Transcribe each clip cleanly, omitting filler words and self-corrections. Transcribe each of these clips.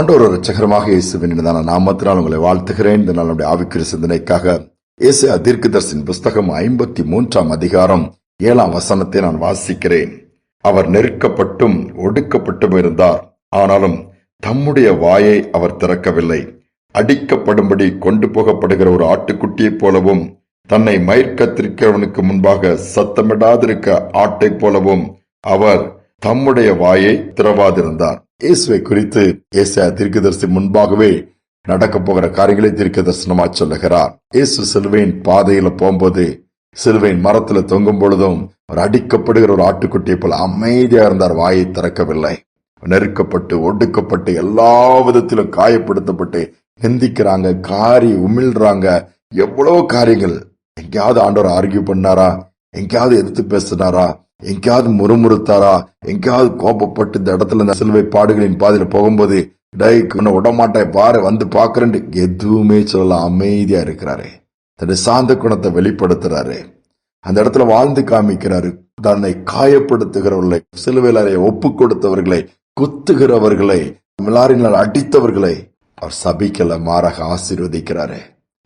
ஆண்டவர் இரட்சகரமாக இயேசுவின் நாமத்தினால் உங்களை வாழ்த்துகிறேன். இந்த நாள் நம்முடைய ஆவிக்குரிய சிந்தனைக்காக ஏசாயா தீர்க்கதரிசியின் புஸ்தகம் 53 அதிகாரம் 7 வசனத்தை நான் வாசிக்கிறேன். அவர் நெருக்கப்பட்டும் ஒடுக்கப்பட்டும் இருந்தார், ஆனாலும் தம்முடைய வாயை அவர் திறக்கவில்லை. அடிக்கப்படும்படி கொண்டு போகப்படுகிற ஒரு ஆட்டுக்குட்டியைப் போலவும், தன்னை மயிர்கத்திரிக்கிறவனுக்கு முன்பாக சத்தமிடாதிருக்க ஆட்டைப் போலவும் அவர் தம்முடைய வாயை திறவாதிருந்தார். இயேசுவை குறித்து ஏசாயா தீர்க்கதரிசி முன்பாகவே நடக்க போகிற காரியங்களை தீர்க்க தரிசனமா சொல்லுகிறார். இயேசு சிலுவையின் பாதையில போகும்போது, சிலுவையின் மரத்துல தொங்கும் பொழுதும் ஒரு அடிக்கப்படுகிற ஒரு ஆட்டுக்குட்டியை போல அமைதியா இருந்தார், வாயை திறக்கவில்லை. நெருக்கப்பட்டு ஒடுக்கப்பட்டு எல்லா விதத்திலும் காயப்படுத்தப்பட்டு நிந்திக்கிறாங்க, காரி உமிழ்றாங்க, எவ்வளவு காரியங்கள். எங்கேயாவது ஆண்டவர் ஆர்கியூ பண்ணாரா? எங்கேயாவது எதிர்த்து பேசினாரா? எங்கேயாவது முறுமுறுத்தாரா? எங்கேயாவது கோபப்பட்டு இந்த இடத்துல இந்த சிலுவை பாடுகளின் பாதையில போகும்போது விடமாட்டேன் பாரு வந்து பாக்குறேன் எதுவுமே சொல்ல அமைதியா இருக்கிறாரு. தன்னுடைய சாந்த குணத்தை வெளிப்படுத்துறாரு. அந்த இடத்துல வாழ்ந்து காமிக்கிறாரு. தன்னை காயப்படுத்துகிறவர்களை, சிலுவையில ஒப்பு கொடுத்தவர்களை, குத்துகிறவர்களை, மிலாரினால் அடித்தவர்களை அவர் சபிக்கல, மாறாக ஆசீர்வதிக்கிறாரு.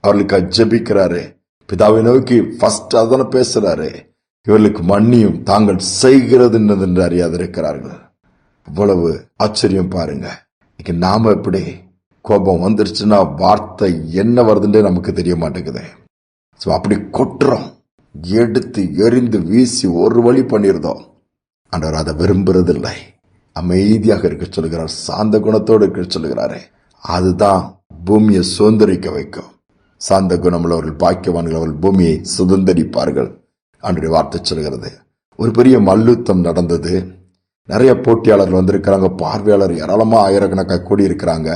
அவர்களுக்கு ஜெபிக்கிறாரு. பிதாவை நோக்கி ஃபர்ஸ்ட் அதனை பேசுறாரு. இவர்களுக்கு மன்னியும், தாங்கள் செய்கிறது என்று அறியாதிருக்கிறார்கள். இவ்வளவு ஆச்சரியம் பாருங்க. நாம எப்படி கோபம் வந்துருச்சுன்னா வார்த்தை என்ன வருதுன்றே நமக்கு தெரிய மாட்டேங்குது. அப்படி கொட்டுறோம், எடுத்து எரிந்து வீசி ஒரு வழி பண்ணிருந்தோம். ஆண்டவர் அதை விரும்புறது இல்லை. அமைதியாக இருக்க சொல்லுகிறார், சாந்த குணத்தோடு இருக்க சொல்லுகிறாரு. அதுதான் பூமியை சுதந்திரிக்க வைக்கும். சாந்த குணமுள்ளவர்கள் பாக்கியவான்கள், அவர்கள் பூமியை சுதந்திரிப்பார்கள். ஆண்டவருடைய வார்த்தை சொல்கிறது. ஒரு பெரிய மல்யுத்தம் நடந்தது. நிறைய போட்டியாளர்கள் வந்திருக்கிறாங்க, பார்வையாளர் ஏராளமா ஆயிரக்கணக்காக கூடி இருக்கிறாங்க.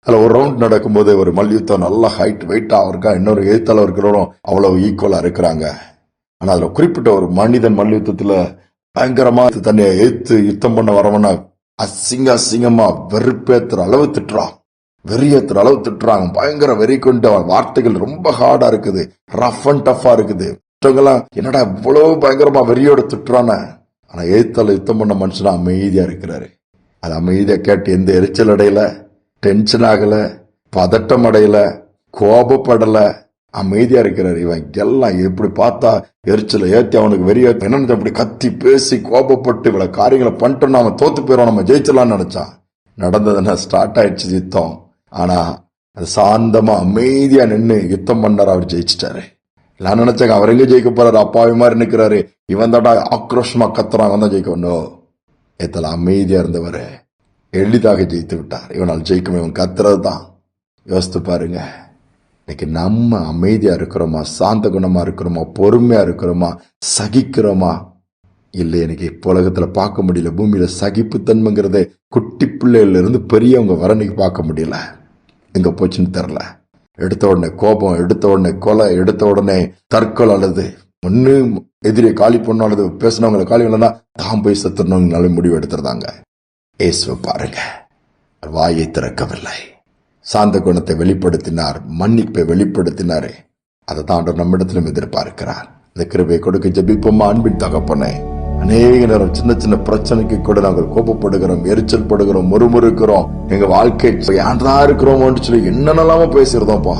அதுல ஒரு ரவுண்ட் நடக்கும்போது ஒரு மல்யுத்தம் நல்ல ஹைட் வெயிட்டா இருக்கா, இன்னொரு எழுத்தாளர்களும் அவ்வளவு ஈக்குவலா இருக்கிறாங்க. ஆனா அதுல குறிப்பிட்ட ஒரு மனிதன் மல்யுத்தத்துல பயங்கரமா தன்னை எழுத்து யுத்தம் பண்ண வரவன அசிங்கமா வெறுப்பேத்துற அளவு திட்டுறான், வெறியேத்துற அளவு திட்டுறாங்க. பயங்கர வெறி கொண்டு வார்த்தைகள் ரொம்ப ஹார்டா இருக்குது, ரஃப் அண்ட் டஃபா இருக்குது. என்னடா இவ்வளவு பயங்கரமா வெறியோட திட்டுறான. ஆனா எழுத்தால யுத்தம் பண்ண மனுஷனா அமைதியா இருக்கிறாரு. அது அமைதியா கேட்டு எந்த எரிச்சல் அடையல, டென்ஷன் ஆகல, பதட்டம் அடையல, கோபப்படல, அமைதியா இருக்கிறாரு. இவன் எல்லாம் எப்படி பார்த்தா எரிச்சல ஏத்தி அவனுக்கு வெறிய என்னன்னு அப்படி கத்தி பேசி கோபப்பட்டு இவ்வளவு காரியங்களை பண்ணிட்டோம், அவன் தோத்து போயிடும், நம்ம ஜெயிச்சலாம்னு நினைச்சான். நடந்ததுன்னா ஸ்டார்ட் ஆயிடுச்சு யுத்தம். ஆனா அது சாந்தமா அமைதியா நின்று யுத்தம் பண்ணாரு, அவர் ஜெயிச்சிட்டாரு. நான் நினைச்சாங்க அவர் எங்க ஜெயிக்க போறாரு, அப்பாவி மாதிரி நிக்கிறாரு, இவன் தாடா ஆக்ரோஷமா கத்துறான், அவன் தான் ஜெயிக்கணும். எத்தல அமைதியா இருந்தவரு எளிதாக ஜெயித்து விட்டார். இவனால் ஜெயிக்கும், இவன் கத்துறது தான். யோசித்து பாருங்க, இன்னைக்கு நம்ம அமைதியா இருக்கிறோமா, சாந்த குணமா இருக்கிறோமா, பொறுமையா இருக்கிறோமா, சகிக்கிறோமா? இல்லை, எனக்கு இப்போ உலகத்துல பார்க்க முடியல. பூமியில சகிப்புத்தன்மைங்கிறத குட்டி பிள்ளைல இருந்து பெரியவங்க வர இன்னைக்கு பார்க்க முடியல. எங்க போச்சுன்னு தெரியல. எடுத்த உடனே கோபம், எடுத்த உடனே கொலை, எடுத்த உடனே தற்கொலை, அல்லது ஒன்னு எதிரியை காலி பண்ண, அல்லது பேசினவங்களை காலி பண்ணா தான் போய் செத்துறவங்களால முடிவு எடுத்துருந்தாங்க. இயேசுவை பாருங்க, வாயை திறக்கவில்லை, சாந்த குணத்தை வெளிப்படுத்தினார், மன்னிப்பை வெளிப்படுத்தினாரு. அதை தான் ஆண்டவர் நம்மிடத்திலும் எதிர்பார்க்கிறார். அந்த கிருபையை கொடுக்க ஜெபிப்போமா? அன்பின் தகப்பனே, அநேக நேரம் சின்ன சின்ன பிரச்சனைக்கு கூட நாங்கள் கோபப்படுகிறோம், எரிச்சல் படுகிறோம், முறுமுறுக்கிறோம். எங்க வாழ்க்கை ஏன்தான் இருக்கிறோமோன்னு சொல்லி என்னென்னலாம பேசிருந்தோம்ப்பா.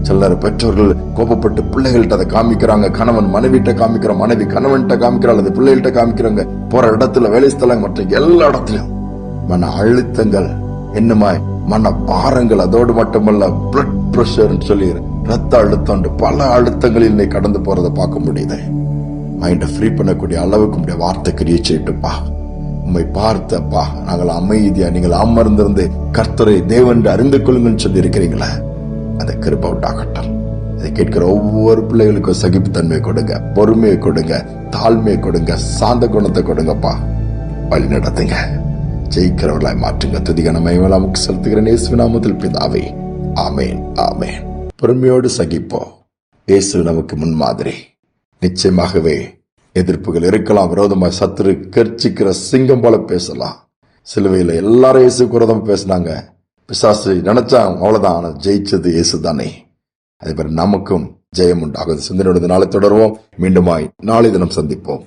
சில நேரம் பெற்றோர்கள் கோபப்பட்டு பிள்ளைகள்கிட்ட அதை காமிக்கிறாங்க, கணவன் மனைவிட்ட காமிக்கிறான், மனைவி கணவன்கிட்ட காமிக்கிறாள், அது பிள்ளைகள்கிட்ட காமிக்கிறாங்க, போற இடத்துல, வேலை ஸ்தலம், மற்ற எல்லா இடத்துலயும் மன அழுத்தங்கள், என்னமாய் மன பாரங்கள், அதோடு மட்டுமல்ல பிளட் பிரஷர் சொல்லி ரத்த அழுத்தம், பல அழுத்தங்களில் இன்னைக்கு கடந்து போறதை பார்க்க முடியுது. மைண்டை ஃப்ரீ பண்ணக்கூடிய அளவுக்கு உடைய வார்த்தை கிரியை செய்யட்டுப்பா. உண்மை பார்த்தப்பா, நாங்கள் அமைதியா நீங்கள் அமர்ந்திருந்து கர்த்தரை தேவன் அறிந்து கொள்ளுங்கன்னு சொல்லி இருக்கிறீங்களா, அந்த கிருபை உண்டாகட்டும். இதை கேட்கிற ஒவ்வொரு பிள்ளைகளுக்கும் சகிப்புத்தன்மை கொடுங்க, பொறுமையை கொடுங்க, தாழ்மையை கொடுங்க, சாந்த குணத்தை கொடுங்கப்பா. வழி நடத்துங்க, ஜெயிக்கிறவர்களாய் மாற்றுங்க. துதிகான மகிமைக்கு செலுத்துகிறேன் இயேசு நாமத்தில் பிதாவே, ஆமேன் ஆமேன். பொறுமையோடு சகிப்போம். இயேசு நமக்கு முன்மாதிரி. நிச்சயமாகவே எதிர்ப்புகள் இருக்கலாம், விரோதமாக சத்துரு கர்ச்சிக்கிற சிங்கம் போல பேசலாம். சிலுவையில் எல்லாரும் இயேசுக்கு விரோதமா பேசினாங்க, பிசாசு நினைச்சான், அவ்வளவுதான். ஆனா ஜெயிச்சது இயேசு தானே. அதே மாதிரி நமக்கும் ஜெயம் உண்டாகும். சிந்தனையோட நாளை தொடர்வோம். மீண்டுமாய் நாளை தினம் சந்திப்போம்.